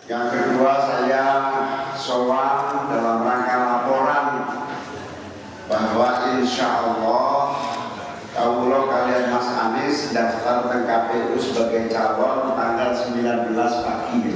Yang kedua, saya sowan dalam rangka laporan bahwa insya Allah kawula kalian Mas Anies daftar ke KPU sebagai calon tanggal 19 pagi.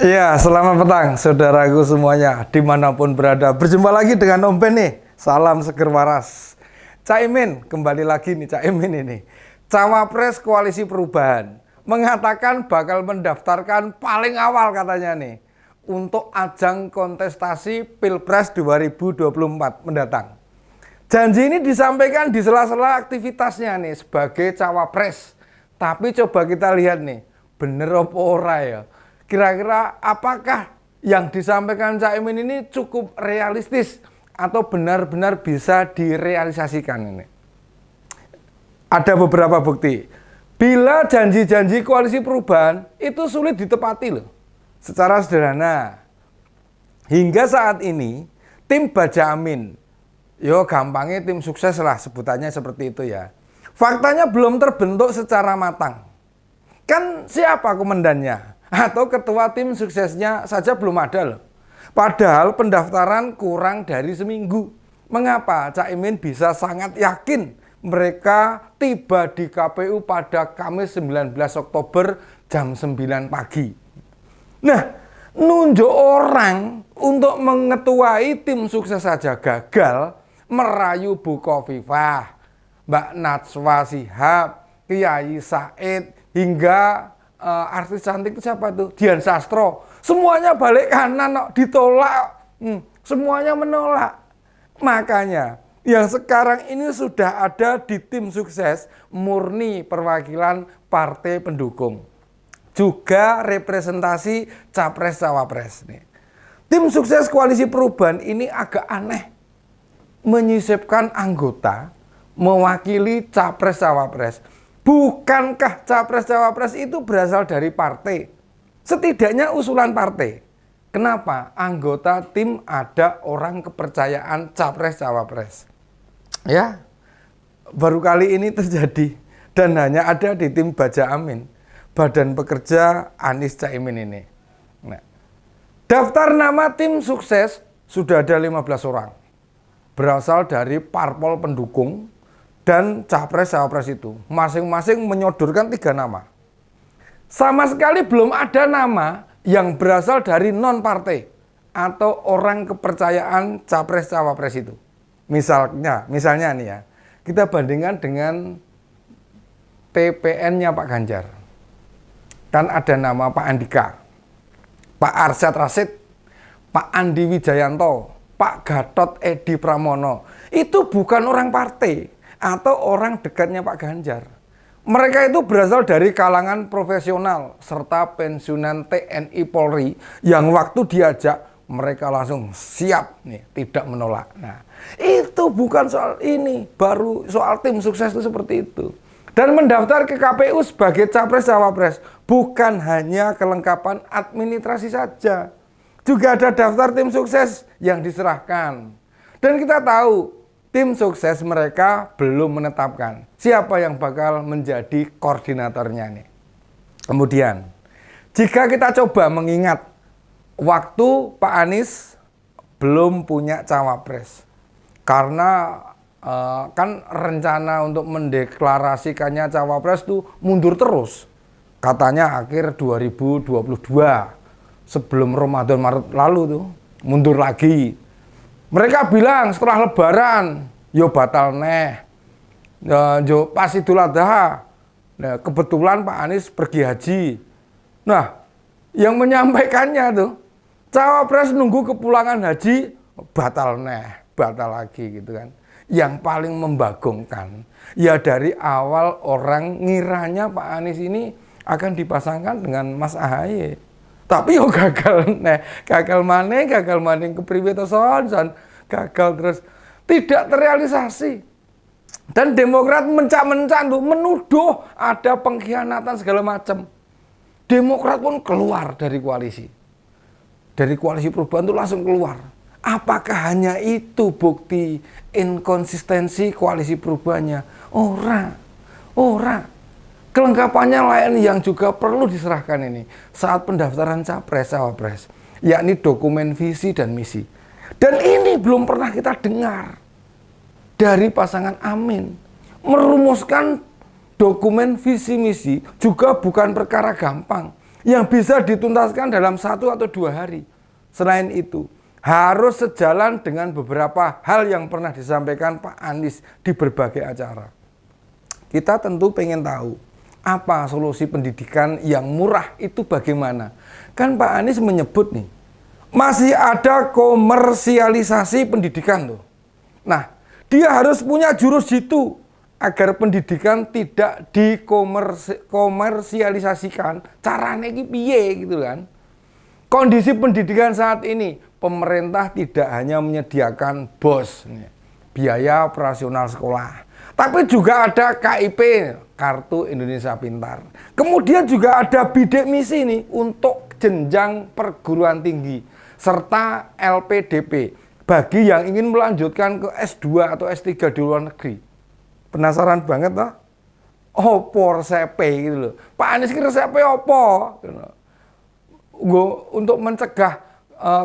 Iya, selamat petang saudaraku semuanya dimanapun berada. Berjumpa lagi dengan Om Ben nih. Salam seger waras. Caimin, kembali lagi nih Caimin ini. Cawapres Koalisi Perubahan mengatakan bakal mendaftarkan paling awal katanya nih untuk ajang kontestasi Pilpres 2024 mendatang. Janji ini disampaikan di sela-sela aktivitasnya nih sebagai cawapres. Tapi coba kita lihat nih, bener apa ora ya? Kira-kira apakah yang disampaikan Caimin ini cukup realistis atau benar-benar bisa direalisasikan ini? Ada beberapa bukti. Bila janji-janji koalisi perubahan itu sulit ditepati loh. Secara sederhana, hingga saat ini tim Baja Amin, yo gampangnya tim sukses lah sebutannya seperti itu ya. Faktanya belum terbentuk secara matang. Kan siapa komandannya? Atau ketua tim suksesnya saja belum ada loh. Padahal pendaftaran kurang dari seminggu. Mengapa Caimin bisa sangat yakin mereka tiba di KPU pada Kamis 19 Oktober jam 9 pagi? Nah, nunjuk orang untuk mengetuai tim sukses saja gagal, merayu Bu Khofifah, Mbak Najwa Shihab, Kiai Said, hingga artis cantik itu siapa tuh? Dian Sastro. Semuanya balik kanan, ditolak. Semuanya menolak. Makanya yang sekarang ini sudah ada di tim sukses murni perwakilan partai pendukung. Juga representasi capres-cawapres. Tim sukses Koalisi Perubahan ini agak aneh. Menyisipkan anggota mewakili capres-cawapres. Bukankah capres-cawapres itu berasal dari partai? Setidaknya usulan partai. Kenapa anggota tim ada orang kepercayaan capres-cawapres? Ya, baru kali ini terjadi dan hanya ada di tim Baja Amin, Badan Pekerja Anies Caimin ini. Nah, daftar nama tim sukses sudah ada 15 orang. Berasal dari parpol pendukung dan capres-cawapres itu. Masing-masing menyodorkan 3 nama. Sama sekali belum ada nama yang berasal dari non-partai atau orang kepercayaan capres-cawapres itu. Misalnya nih ya, kita bandingkan dengan TPN-nya Pak Ganjar. Kan ada nama Pak Andika, Pak Arsyad Rashid, Pak Andi Wijayanto, Pak Gatot Edi Pramono. Itu bukan orang partai atau orang dekatnya Pak Ganjar. Mereka itu berasal dari kalangan profesional serta pensiunan TNI Polri yang waktu diajak mereka langsung siap nih, tidak menolak. Nah, itu bukan soal ini, baru soal tim sukses itu seperti itu. Dan mendaftar ke KPU sebagai capres-cawapres bukan hanya kelengkapan administrasi saja. Juga ada daftar tim sukses yang diserahkan. Dan kita tahu tim sukses mereka belum menetapkan siapa yang bakal menjadi koordinatornya nih. Kemudian, jika kita coba mengingat waktu Pak Anies belum punya cawapres. Karena kan rencana untuk mendeklarasikannya cawapres itu mundur terus. Katanya akhir 2022. Sebelum Ramadan Maret lalu tuh mundur lagi. Mereka bilang setelah lebaran, yo batal neh. Yo pas Idul Adha. Nah, kebetulan Pak Anies pergi haji. Nah, yang menyampaikannya tuh, cawapres nunggu kepulangan haji, batal neh, batal lagi gitu kan. Yang paling membagongkan, ya dari awal orang ngiranya Pak Anies ini akan dipasangkan dengan Mas Ahaye. Tapi yo gagal nih, gagal maning kepriwe to son, gagal terus tidak terrealisasi. Dan Demokrat mencak-mencak tuh menuduh ada pengkhianatan segala macam. Demokrat pun keluar dari koalisi. Dari Koalisi Perubahan itu langsung keluar. Apakah hanya itu bukti inkonsistensi Koalisi Perubahannya? Ora. Kelengkapannya lain yang juga perlu diserahkan ini saat pendaftaran capres-cawapres, yakni dokumen visi dan misi. Dan ini belum pernah kita dengar dari pasangan Amin. Merumuskan dokumen visi misi juga bukan perkara gampang yang bisa dituntaskan dalam 1 atau 2 hari. Selain itu, harus sejalan dengan beberapa hal yang pernah disampaikan Pak Anies di berbagai acara. Kita tentu pengen tahu, apa solusi pendidikan yang murah itu bagaimana? Kan Pak Anies menyebut nih, masih ada komersialisasi pendidikan loh. Nah, dia harus punya jurus jitu agar pendidikan tidak dikomersialisasikan. Caranya ini piye gitu kan. Kondisi pendidikan saat ini, pemerintah tidak hanya menyediakan BOS, biaya operasional sekolah, tapi juga ada KIP, Kartu Indonesia Pintar. Kemudian juga ada bidik misi nih untuk jenjang perguruan tinggi, serta LPDP bagi yang ingin melanjutkan ke S2 atau S3 di luar negeri. Penasaran banget toh? Opo resepe gitu loh. Pak Anies ki resepe opo? Untuk mencegah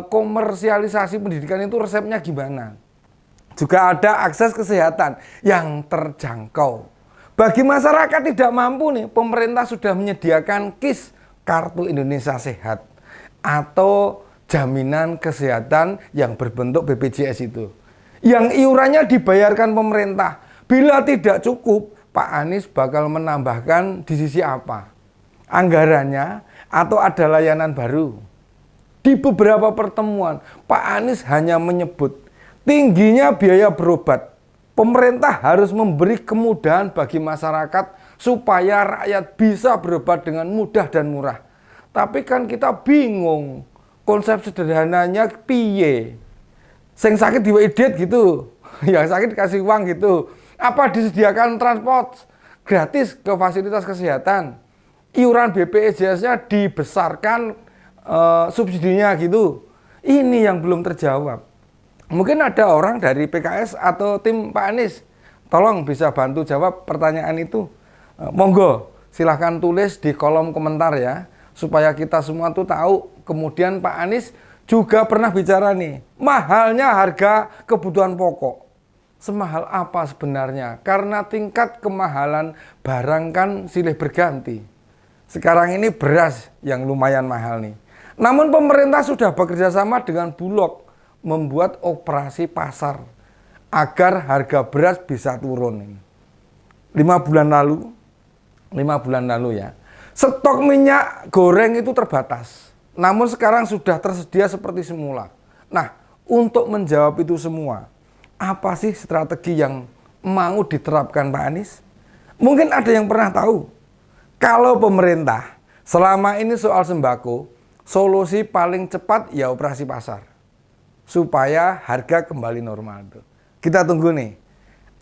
komersialisasi pendidikan itu resepnya gimana? Juga ada akses kesehatan yang terjangkau. Bagi masyarakat tidak mampu nih, pemerintah sudah menyediakan KIS, Kartu Indonesia Sehat, atau jaminan kesehatan yang berbentuk BPJS itu, yang iurannya dibayarkan pemerintah. Bila tidak cukup, Pak Anies bakal menambahkan di sisi apa? Anggarannya atau ada layanan baru? Di beberapa pertemuan, Pak Anies hanya menyebut tingginya biaya berobat. Pemerintah harus memberi kemudahan bagi masyarakat supaya rakyat bisa berobat dengan mudah dan murah. Tapi kan kita bingung, konsep sederhananya piye? Sing sakit diwedit gitu, yang sakit dikasih uang gitu. Apa disediakan transport gratis ke fasilitas kesehatan? Iuran BPJS-nya dibesarkan subsidinya gitu. Ini yang belum terjawab. Mungkin ada orang dari PKS atau tim Pak Anies, tolong bisa bantu jawab pertanyaan itu. Monggo, silahkan tulis di kolom komentar ya, supaya kita semua tuh tahu. Kemudian Pak Anies juga pernah bicara nih, mahalnya harga kebutuhan pokok. Semahal apa sebenarnya? Karena tingkat kemahalan barang kan silih berganti. Sekarang ini beras yang lumayan mahal nih. Namun pemerintah sudah bekerja sama dengan Bulog membuat operasi pasar agar harga beras bisa turun. 5 bulan lalu ya, stok minyak goreng itu terbatas. Namun sekarang sudah tersedia seperti semula. Nah, untuk menjawab itu semua, apa sih strategi yang mau diterapkan Pak Anies? Mungkin ada yang pernah tahu. Kalau pemerintah selama ini soal sembako, solusi paling cepat ya operasi pasar. Supaya harga kembali normal. Kita tunggu nih,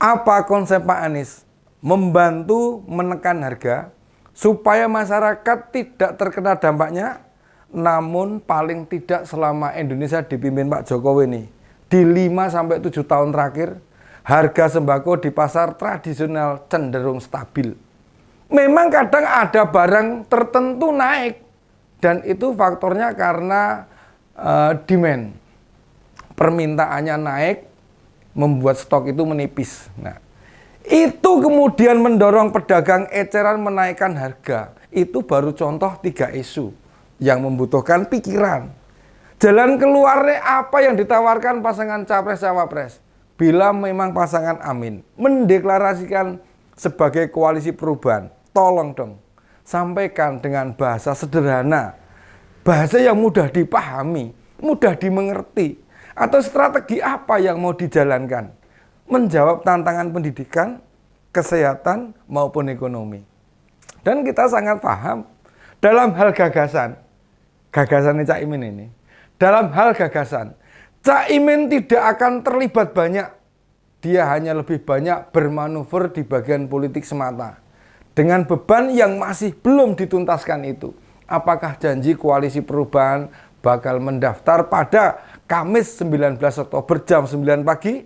apa konsep Pak Anies membantu menekan harga supaya masyarakat tidak terkena dampaknya, namun paling tidak selama Indonesia dipimpin Pak Jokowi nih, di 5-7 tahun terakhir, harga sembako di pasar tradisional cenderung stabil. Memang kadang ada barang tertentu naik, dan itu faktornya karena demand. Permintaannya naik, membuat stok itu menipis. Nah, itu kemudian mendorong pedagang eceran menaikkan harga. Itu baru contoh 3 isu yang membutuhkan pikiran. Jalan keluarnya apa yang ditawarkan pasangan capres-cawapres? Bila memang pasangan Amin mendeklarasikan sebagai koalisi perubahan, tolong dong sampaikan dengan bahasa sederhana, bahasa yang mudah dipahami, mudah dimengerti, atau strategi apa yang mau dijalankan menjawab tantangan pendidikan, kesehatan maupun ekonomi. Dan kita sangat paham dalam hal gagasannya Cak Imin ini. Dalam hal gagasan, Cak Imin tidak akan terlibat banyak. Dia hanya lebih banyak bermanuver di bagian politik semata. Dengan beban yang masih belum dituntaskan itu. Apakah janji koalisi perubahan bakal mendaftar pada Kamis 19 Oktober jam 9 pagi?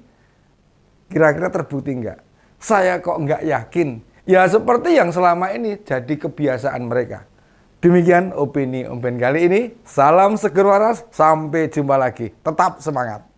Kira-kira terbukti enggak? saya kok nggak yakin. Ya seperti yang selama ini jadi kebiasaan mereka. Demikian opini Om Ben kali ini. Salam seger waras, sampai jumpa lagi. Tetap semangat.